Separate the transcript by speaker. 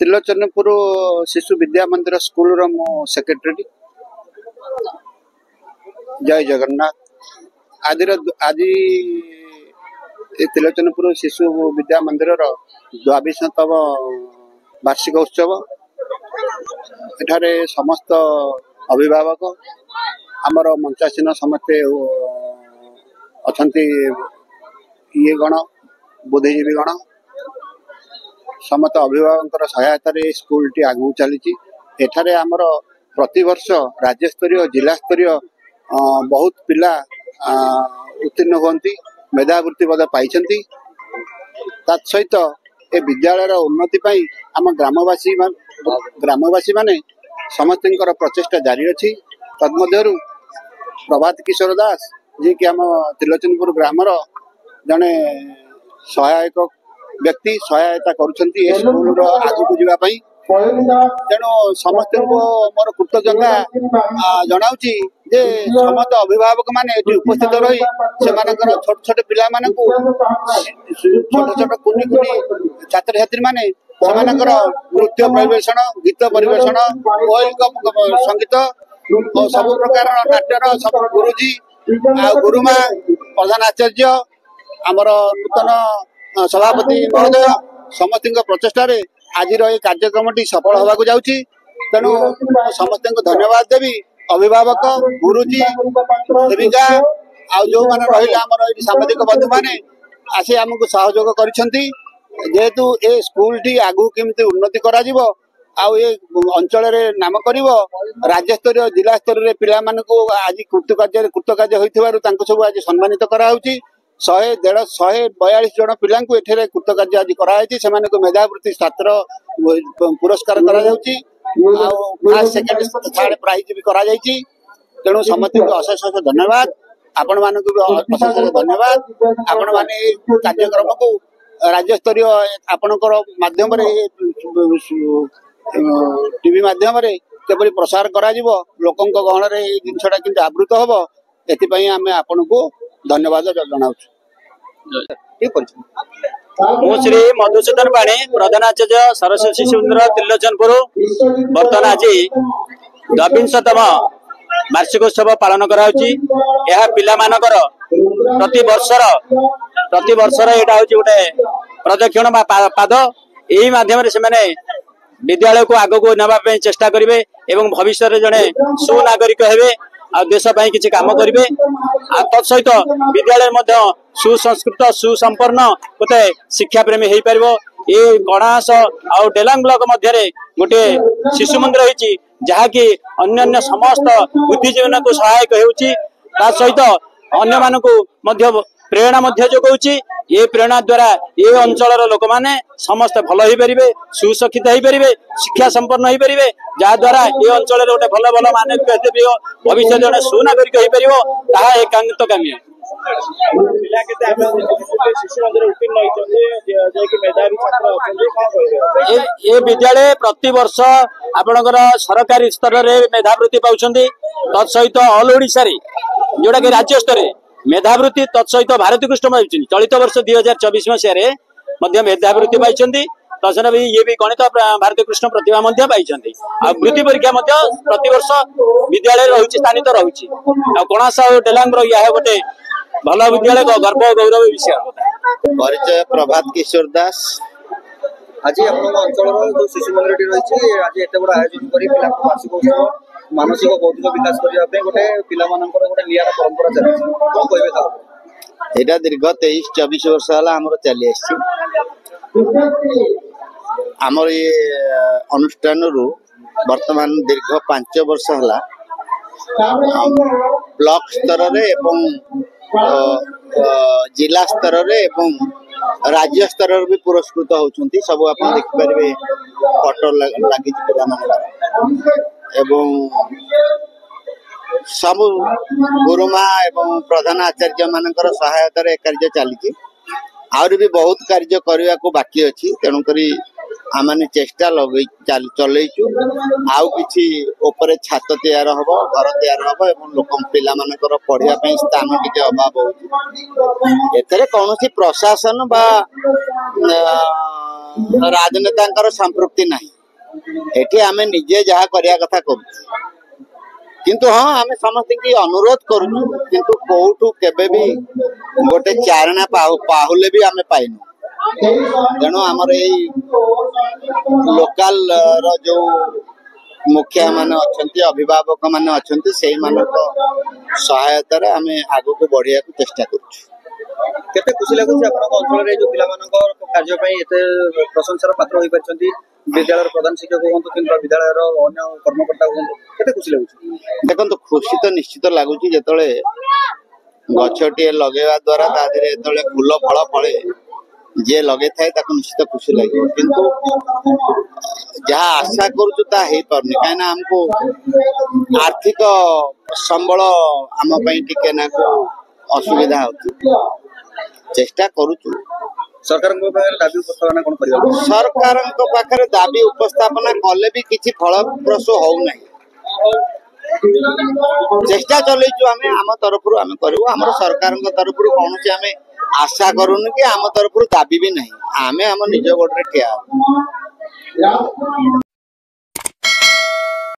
Speaker 1: त्रिलोचनपुर शिशु विद्या मंदिर स्कूल रो मो सेक्रेटरी। जय जगन्नाथ। आज त्रिलोचनपुर शिशु विद्या मंदिर 22तम वार्षिक उत्सव। एठारे समस्त अभिभावक आमर मंचासीन समस्ते अछंती ये गण बुद्धिजीवी गण समस्त अभिभावक सहायता स्कूल टी आगू चली। एठारे आमर प्रतिवर्ष राज्य स्तरीय जिला स्तरीय बहुत पिला उत्तीर्ण होती मेधावृत्ति पाई। तत्सहित ए विद्यालय उन्नति आम ग्रामवासी माने समस्त प्रचेषा जारी अच्छी। तन्मध्यरु प्रभात किशोर दास जी कि आम त्रिलोचनपुर ग्रामर जड़े सहायक व्यक्ति सहायता करुछंती ए स्कूल आगू जावाई। तेणु समस्त मोर कृतज्ञता जनाऊँची जे समस्त अभिभावक माने उपस्थित रही से छोट छोट पिला छोट छोट कुनी कुनी छात्र छात्री माने नृत्य परिवेषण गीत परिवेषण संगीत और सब प्रकार नाट्यर सब गुरुजी गुरुमा प्रधान आचार्य आमर नूतन सभापति महोदय समस्त प्रचेषा आज ये कार्यक्रम सफल होगा जाऊँगी। तेणु समस्त धन्यवाद देवी अभिभावक गुरुजी देविका जो मैंने रहा सामाजिक बंधु मैंने आसी आमको सहयोग करेतु ए स्कूल टी आगू केमती उन्नति करा अंचल नाम कर राज्य स्तरीय जिला स्तरीय पिला आज कृतकार्य होता सब आज सम्मानित कराऊँगी। 100-150 जन पिला कृतकार्य आज कराई से मेधावृत्ति छात्र पुरस्कार फर्स्ट सेकेंड थर्ड प्राइज भी करा। तेणु समस्त अशेष धन्यवाद आपण मान भी अशेष धन्यवाद। आपण मैंने कार्यक्रम को राज्य स्तरीय आपणकर माध्यम टीवी माध्यम केपरि प्रसार करा लोकों गहन जिनसा कि आवृत हम एपाई आम आपण को धन्यवाद जनाऊँ।
Speaker 2: श्री मधुसूदन पाणी प्रधानाचार्य सरस्वती शिशु मंदिर त्रिलोचनपुर बर्तमान आज 22तम वार्षिकोत्सव पालन कराउची। पिला मानकर प्रति वर्षर यहाँ हूँ गोटे प्रदक्षिण पाद यही माध्यम से विद्यालय को आग को नापी चेष्टा करेंगे एवं भविष्य में जड़े सुनागरिक हे आ देश किसी काम करेंगे। तत्सहित विद्यालय सुसंस्कृत सुसंपन्न गोटे शिक्षा प्रेमी हो पार। ये गणास आ डेलांग ब्लॉक मध्य गोटे शिशु मंदिर होती जहाँकि अन्य समस्त बुद्धिजीवी को सहायक होता अन्य मानक प्रेरणा जोगाऊँ। ये प्रेरणा द्वारा ये अंचल लोक मैंने समस्त भल हो पारे सुशिक्षित हो पारे शिक्षा संपन्न हो पारे जहाद्वारा ये अंचल गोटे भल भल मानवीय भविष्य जड़े सुनागरिक हो पार ताहा एकांत काम्य। ये विद्यालय प्रति वर्ष आपणकर सरकारी स्तर में मेधावृत्ति पाँच तत्सहित ऑल ओडिशा जोटा कि राज्य स्तर मेधावृत्ति तत्सहित भारती कृष्ण पाई चलित वर्ष 2024 मसीह मेधावृत्ति पाई। तत्न भी ये भी गणित भारती कृष्ण प्रतिभा पाई वृत्ति परीक्षा प्रति वर्ष विद्यालय रही स्थानित रही कणास और डेलांग यह गोटे भल विद्यालय गर्व गौरव विषय।
Speaker 1: परिचय प्रभात किशोर दास।
Speaker 3: आज अंचल जो शिशु मंदिर रही आज एत बड़ आयोजन कर वार्षिक उत्सव मानसिक बौद्धिक विकास करने गोटे पिला गोटे निरा परंपरा चलती कौन कहे
Speaker 1: यहाँ दीर्घ 23-24 वर्ष है आमर चली आमर ये अनुष्ठान वर्तमान दीर्घ 5 वर्ष है ब्लॉक स्तर जिला स्तर राज्य स्तर भी पुरस्कृत होती सब आप देखिपारे फटो लगी एवं सब गुरुमा एवं प्रधान आचार्य मानकर सहायता कार्य चली आहुरी भी बहुत कार्य करने को बाकी अच्छी तेणुक आम चेष्टा लगे चलैचु आउ कि छात तैयार हम घर तैयार हम लोक पिला पढ़ाई स्थान टी अभाव हो कौन प्रशासन राजनेता संपृक्ति ना एठी आमे निजे जहा करिया कथा करू किंतु हाँ आमे समस्त की अनुरोध करू किंतु कोठू केबे भी गोटे चारणा पाहुले भी आमे पाइनु तेणु आमर लोकल जो मुखिया मान अच्छा अभिभावक मान अच्छा से सहायतार आम आग को बढ़िया चेष्टा
Speaker 3: केते खुशी लागुच अंचल जो पिला कार्य प्रशंसार पात्र हो पार्टी विद्यालय प्रधान शिक्षक हूँ कि विद्यालय अन्य कर्मकर्ता हूँ केते खुशी लागुच
Speaker 1: देखो खुशी तो निश्चित लगुच जो गछटे लगेवा द्वारा जो फूल फल फले जे लगे थाए निश्चित खुशी लगे किंतु जहाँ आशा करूँ पारनी कहीं हमको आर्थिक संबल आम टिके ना असुविधा हो चेष्टा करूँ
Speaker 3: सरकार दाबी उपस्थापना कौन कर
Speaker 1: सरकार पाखे दाबी उपस्थापना कले भी किसी फलप्रसू होना चेष्टा चलु आम आम तरफ आम करूँ आम सरकार तरफ कौन आम आशा करूँ कि आम तरफ दाबी भी नहीं आम आम निज गोटे ठिया